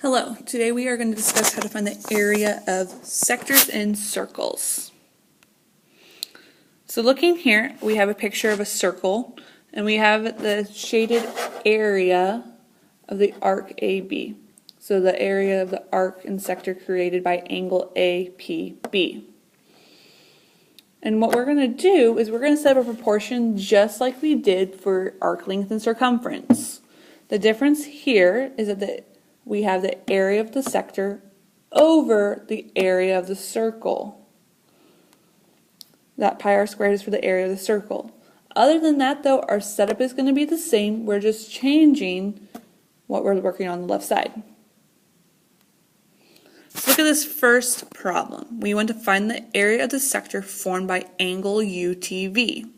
Hello, today we are going to discuss how to find the area of sectors and circles. So looking here, we have a picture of a circle, and we have the shaded area of the arc AB. So the area of the arc and sector created by angle APB. And what we're going to do is we're going to set up a proportion just like we did for arc length and circumference. The difference here is that we have the area of the sector over the area of the circle. That pi r squared is for the area of the circle. Other than that, though, our setup is going to be the same. We're just changing what we're working on the left side. Let's look at this first problem. We want to find the area of the sector formed by angle UTV.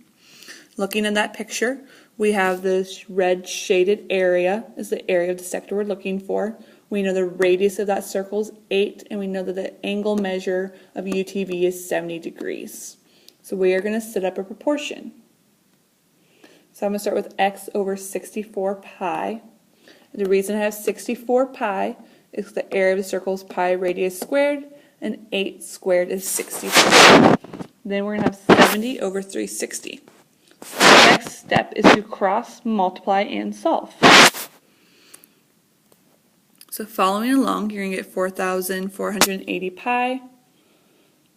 Looking at that picture, we have this red shaded area is the area of the sector we're looking for. We know the radius of that circle is 8, and we know that the angle measure of UTV is 70 degrees. So we are going to set up a proportion. So I'm going to start with x over 64 pi. The reason I have 64 pi is the area of the circle is pi radius squared, and 8 squared is 64. Then we're going to have 70 over 360. The next step is to cross, multiply, and solve. So following along, you're going to get 4,480 pi. And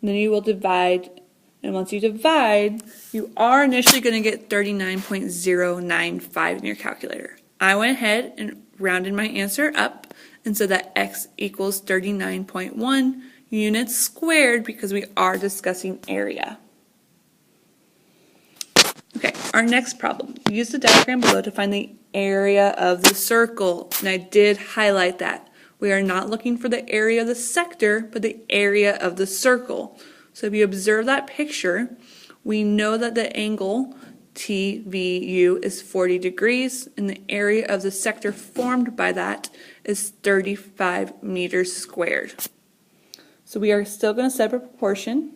then you will divide, and once you divide, you are initially going to get 39.095 in your calculator. I went ahead and rounded my answer up and said that x equals 39.1 units squared because we are discussing area. Okay, our next problem. Use the diagram below to find the area of the circle. And I did highlight that. We are not looking for the area of the sector, but the area of the circle. So if you observe that picture, we know that the angle TVU is 40 degrees, and the area of the sector formed by that is 35 meters squared. So we are still going to set up a proportion.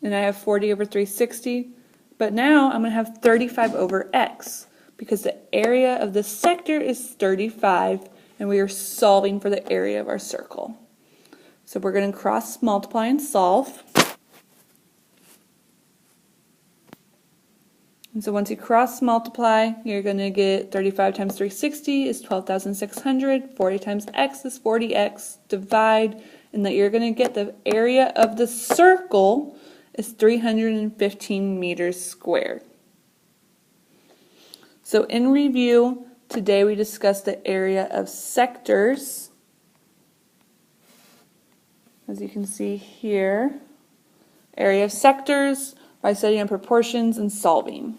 And I have 40 over 360. But now I'm going to have 35 over x because the area of the sector is 35 and we are solving for the area of our circle. So we're going to cross multiply and solve. And so once you cross multiply, you're going to get 35 times 360 is 12,600, 40 times x is 40x, divide, and that you're going to get the area of the circle is 315 meters squared. So in review, today we discussed the area of sectors, as you can see here, area of sectors by studying proportions and solving.